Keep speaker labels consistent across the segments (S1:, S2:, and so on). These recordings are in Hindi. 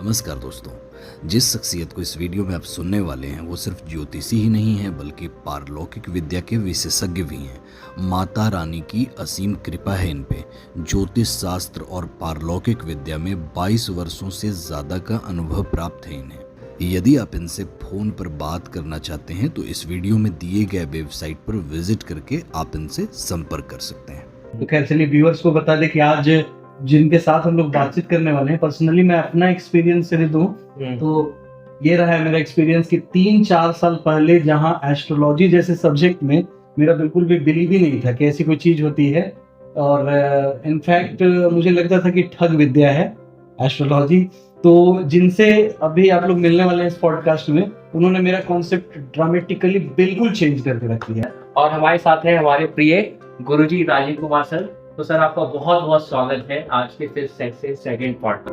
S1: नमस्कार दोस्तों, जिस शख्सियत को इस वीडियो में आप सुनने वाले हैं वो सिर्फ ज्योतिषी ही नहीं है बल्कि पारलौकिक विद्या के विशेषज्ञ भी हैं। माता रानी की असीम कृपा है इन पे। ज्योतिष शास्त्र और पारलौकिक विद्या में 22 वर्षों से ज़्यादा का अनुभव प्राप्त है इन्हें। यदि आप इनसे फ़ोन पर बात करना चाहते हैं तो इस वीडियो में दिए गए वेबसाइट पर विजिट करके आप इनसे संपर्क कर सकते हैं।
S2: तो खैर चलिए व्यूअर्स को बता दें कि आज जिनके साथ हम लोग बातचीत करने वाले हैं, पर्सनली मैं अपना एक्सपीरियंस से दूं तो ये रहा है मेरा एक्सपीरियंस कि 3-4 साल पहले जहां एस्ट्रोलॉजी जैसे सब्जेक्ट में मेरा बिल्कुल भी बिलीव ही नहीं था कि ऐसी कोई चीज होती है, और इनफैक्ट मुझे लगता था कि ठग विद्या है एस्ट्रोलॉजी। तो जिनसे अभी आप लोग मिलने वाले हैं इस पॉडकास्ट में, उन्होंने मेरा कॉन्सेप्ट ड्रामेटिकली बिल्कुल चेंज करके रख दिया।
S3: और हमारे साथ हैं हमारे प्रिय गुरुजी राजीव कुमार सर। तो सर आपका बहुत बहुत स्वागत है आज के फिर से सेकंड पार्ट।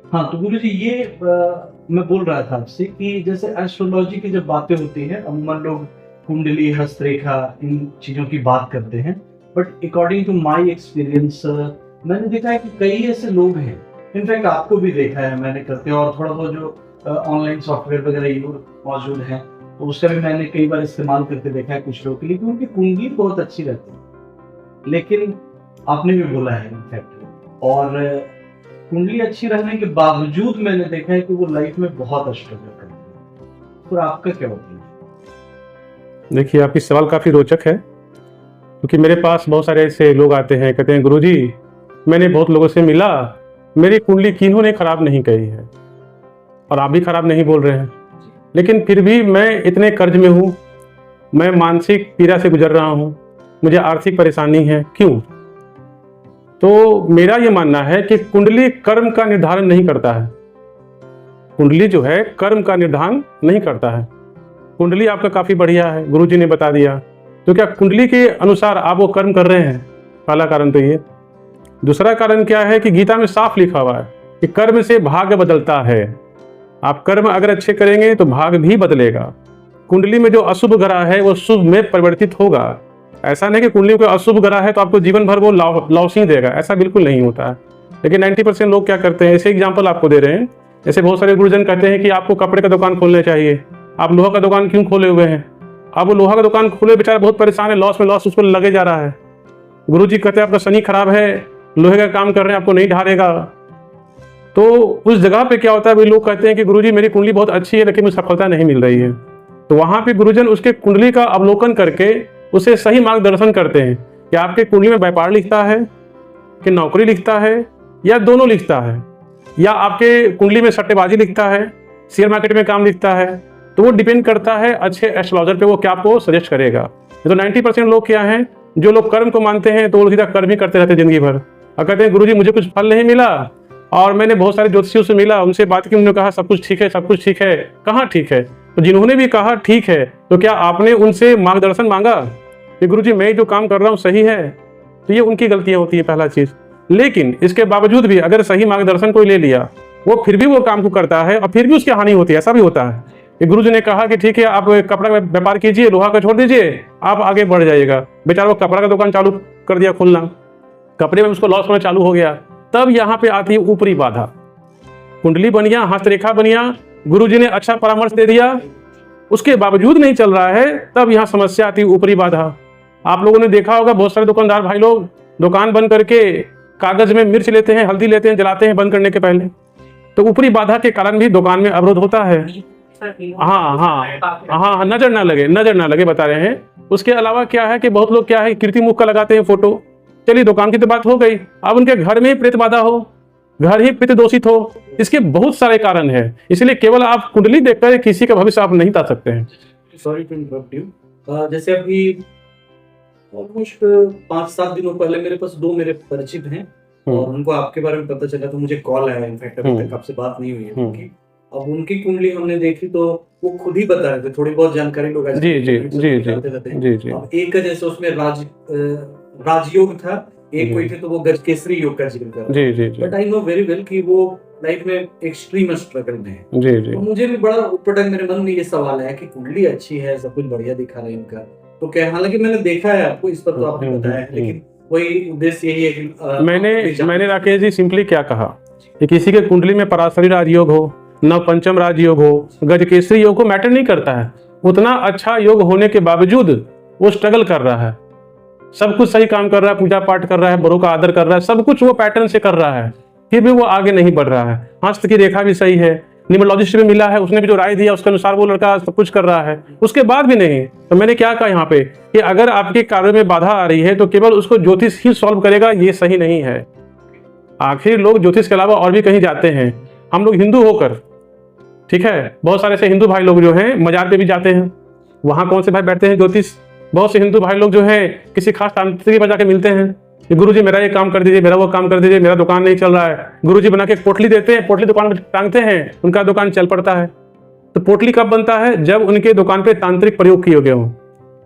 S2: हाँ, तो गुरुजी ये मैं बोल रहा था आपसे कि जैसे एस्ट्रोलॉजी की जब बातें होती है, अमूमन लोग कुंडली, हस्तरेखा, इन चीजों की बात करते हैं, but according to my experience मैंने देखा है कि कई ऐसे लोग हैं, इनफैक्ट आपको भी देखा है मैंने करते हैं, और थोड़ा बहुत जो ऑनलाइन सॉफ्टवेयर वगैरह ये मौजूद है तो उसका भी मैंने कई बार इस्तेमाल करके देखा है कुछ लोग के लिए, क्योंकि उनकी कुंडली बहुत अच्छी रहती है। लेकिन आपने भी बोला है इनफैक्ट, और कुंडली अच्छी रहने के बावजूद मैंने देखा है कि वो लाइफ में बहुत स्ट्रगल करते हैं। तो आपका क्या ओपिनियन?
S4: देखिए, आपकी सवाल काफ़ी रोचक है, क्योंकि मेरे पास बहुत सारे ऐसे लोग आते हैं, कहते हैं गुरुजी मैंने बहुत लोगों से मिला, मेरी कुंडली किन्हों ने खराब नहीं कही है, और आप भी खराब नहीं बोल रहे हैं, लेकिन फिर भी मैं इतने कर्ज में हूँ, मैं मानसिक पीड़ा से गुजर रहा हूँ, मुझे आर्थिक परेशानी है, क्यों? तो मेरा ये मानना है कि कुंडली कर्म का निर्धारण नहीं करता है। कुंडली जो है कर्म का निर्धारण नहीं करता है। कुंडली आपका काफ़ी बढ़िया है, गुरुजी ने बता दिया, तो क्या कुंडली के अनुसार आप वो कर्म कर रहे हैं? पहला कारण तो ये। दूसरा कारण क्या है कि गीता में साफ लिखा हुआ है कि कर्म से भाग्य बदलता है। आप कर्म अगर अच्छे करेंगे तो भाग्य भी बदलेगा। कुंडली में जो अशुभ ग्रह है वो शुभ में परिवर्तित होगा। ऐसा नहीं कि कुंडली में कोई अशुभ ग्रह है तो आपको जीवन भर वो लॉस ही देगा, ऐसा बिल्कुल नहीं होता है। लेकिन 90% लोग क्या करते हैं, ऐसे एग्जाम्पल आपको दे रहे हैं। जैसे बहुत सारे गुरुजन कहते हैं कि आपको कपड़े का दुकान खोलना चाहिए, आप लोहा का दुकान क्यों खोले हुए हैं? अब वो लोहा का दुकान खोले, बेचारा बहुत परेशान है, लॉस में लॉस उसको लगे जा रहा है। गुरुजी कहते हैं आपका शनि खराब है, लोहे का काम कर रहे हैं, आपको नहीं ढालेगा। तो उस जगह पे क्या होता है, लोग कहते हैं कि गुरुजी मेरी कुंडली बहुत अच्छी है लेकिन मुझे सफलता नहीं मिल रही है। तो वहाँ पे गुरुजन उसके कुंडली का अवलोकन करके उसे सही मार्गदर्शन करते हैं कि आपके कुंडली में व्यापार लिखता है कि नौकरी लिखता है या दोनों लिखता है, या आपके कुंडली में सट्टेबाजी लिखता है, शेयर मार्केट में काम लिखता है। तो वो डिपेंड करता है अच्छे एस्ट्रोलॉजर पे, वो क्या आपको सजेस्ट करेगा। तो 90% लोग क्या हैं, जो लोग कर्म को मानते हैं तो वो सीधा कर्म ही करते रहते जिंदगी भर, और कहते हैं गुरुजी मुझे कुछ फल नहीं मिला, और मैंने बहुत सारे ज्योतिषियों से मिला, उनसे बात की, उन्होंने कहा सब कुछ ठीक है, सब कुछ ठीक है। कहाँ ठीक है? तो जिन्होंने भी कहा ठीक है, तो क्या आपने उनसे मार्गदर्शन मांगा कि गुरुजी मैं जो काम कर रहा हूँ सही है? तो ये उनकी गलतियाँ होती है, पहला चीज़। लेकिन इसके बावजूद भी अगर सही मार्गदर्शन कोई ले लिया, वो फिर भी वो काम को करता है और फिर भी उसकी हानि होती है। ऐसा भी होता है कि गुरुजी ने कहा कि ठीक है आप कपड़ा का व्यापार कीजिए, लोहा का छोड़ दीजिए, आप आगे बढ़ जाइएगा। बेचारा वो कपड़ा का दुकान चालू कर दिया खोलना, कपड़े में उसको लॉस होना चालू हो गया। तब यहाँ पे आती है ऊपरी बाधा। कुंडली बनिया, हस्तरेखा बनिया, गुरुजी ने अच्छा परामर्श दे दिया, उसके बावजूद नहीं चल रहा है, तब यहाँ समस्या आती है ऊपरी बाधा। आप लोगों ने देखा होगा बहुत सारे दुकानदार भाई लोग दुकान बंद करके कागज में मिर्च लेते हैं, हल्दी लेते हैं, जलाते हैं बंद करने के पहले। तो ऊपरी बाधा के कारण भी दुकान में अवरोध होता है। हाँ, नजर ना लगे बता रहे हैं। उसके अलावा क्या है कि बहुत लोग क्या है कृत्रिम मुख का लगाते हैं फोटो। चलिए दुकान की तो बात हो गई, अब उनके घर में ही प्रेत बाधा हो, घर ही पितृ दोषित हो, इसके बहुत सारे कारण हैं। इसलिए केवल आप कुंडली देखकर किसी का भविष्य आप नहीं बता सकते हैं।
S2: Sorry to interrupt you. जैसे अभी ऑलमोस्ट 5-7 दिनों पहले मेरे पास 2 मेरे परिचित हैं, और उनको आपके बारे में पता चला तो मुझे कॉल आया। इनफैक्ट अभी तक आपसे बात नहीं हुई है उनकी। अब उनकी कुंडली हमने देखी तो वो खुद ही बता रहे थे, थोड़ी बहुत जानकारी लोग
S4: जी।
S2: अब एक जैसे उसमें राजयोग था, एक कोई थे तो वो गजकेसरी योग का जिक्र कर रहे थे। But I know very well कि वो लाइफ में एक्सट्रीम स्ट्रगल में है। तो मुझे भी बड़ा ऊपर मेरे मन में ये सवाल है कि कुंडली अच्छी है, सब कुछ बढ़िया दिखा रहा है इनका, तो क्या, हालांकि मैंने देखा है आपको, इस पर तो आपने बताया है, लेकिन वही उद्देश्य यही है कि
S4: मैंने राकेश जी सिंपली क्या कहा कि किसी के कुंडली में पराशरी राजयोग हो, नव पंचम राजयोग हो, गजकेसरी योग हो, मैटर नहीं करता है। उतना अच्छा योग होने के बावजूद वो स्ट्रगल कर रहा है, सब कुछ सही काम कर रहा है, पूजा पाठ कर रहा है, बड़ों का आदर कर रहा है, सब कुछ वो पैटर्न से कर रहा है, फिर भी वो आगे नहीं बढ़ रहा है। हस्त की रेखा भी सही है, न्यूमरोलॉजिस्ट भी मिला है, उसने भी जो राय दिया उसके अनुसार वो लड़का सब कुछ कर रहा है, उसके बाद भी नहीं। तो मैंने क्या कहा यहाँ पे कि अगर आपके कार्य में बाधा आ रही है तो केवल उसको ज्योतिष ही सॉल्व करेगा, ये सही नहीं है। आखिर लोग ज्योतिष के अलावा और भी कहीं जाते हैं, हम लोग हिंदू होकर, ठीक है, बहुत सारे ऐसे हिंदू भाई लोग जो हैं मजार पे भी जाते हैं, वहाँ कौन से भाई बैठते हैं ज्योतिष। बहुत से हिंदू भाई लोग जो है किसी खास तांत्रिक बजा के मिलते हैं कि गुरुजी मेरा ये काम कर दीजिए, मेरा वो काम कर दीजिए, मेरा दुकान नहीं चल रहा है। गुरुजी बना के पोटली देते हैं, पोटली दुकान में टांगते हैं, उनका दुकान चल पड़ता है। तो पोटली कब बनता है? जब उनके दुकान पे तांत्रिक प्रयोग किए गए हों।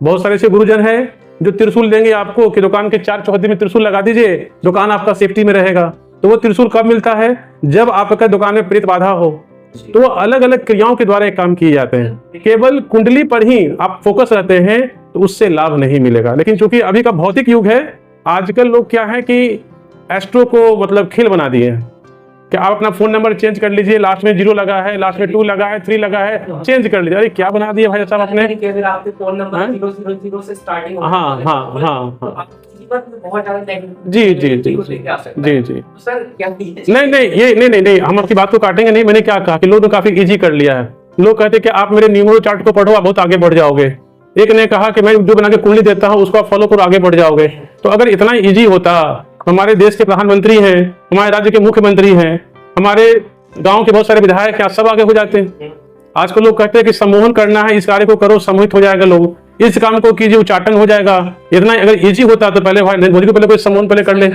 S4: बहुत सारे ऐसे गुरुजन हैं जो त्रिशूल देंगे आपको कि दुकान के 4 चौहद्दी में त्रिशूल लगा दीजिए, दुकान आपका सेफ्टी में रहेगा। तो वो त्रिशूल कब मिलता है? जब आपका दुकान में प्रेत बाधा हो। तो वो अलग अलग क्रियाओं के द्वारा एक काम किए जाते हैं। केवल कुंडली पर ही आप फोकस रहते हैं तो उससे लाभ नहीं मिलेगा। लेकिन चूंकि अभी का भौतिक युग है, आजकल लोग क्या है कि एस्ट्रो को मतलब खेल बना दिए हैं कि आप अपना फोन नंबर चेंज कर लीजिए, लास्ट में 0 लगा है, लास्ट में 2 लगा है, 3 लगा है, चेंज कर लीजिए। अरे क्या बना दिया भाई साहब आपने।
S3: आपके फोन नंबर 000 से स्टार्टिंग
S4: हाँ
S3: बहुत ज्यादा
S4: जी जी जी जी जी
S3: सर क्या
S4: नहीं, हम आपकी बात को काटेंगे नहीं। मैंने क्या कहा कि लोग ने काफी इजी कर लिया है। लोग कहते हैं कि आप मेरे न्यूमरो चार्ट को पढ़ो, आप बहुत आगे बढ़ जाओगे। एक ने कहा कि मैं जो बना के कुंडली देता हूँ उसको आप फॉलो करो, आगे बढ़ जाओगे। तो अगर इतना इजी होता, हमारे देश के प्रधानमंत्री हैं, हमारे राज्य के मुख्यमंत्री हैं, हमारे गांव के बहुत सारे विधायक हैं, सब आगे हो जाते हैं। आजकल लोग कहते हैं कि सम्मोहन करना है, इस कार्य को करो, सम्मोहित हो जाएगा लोग, इस काम को कीजिए, उच्चाटन हो जाएगा। इतना अगर इजी होता तो पहले भाई को पहले कोई सम्मोहन पहले कर ले।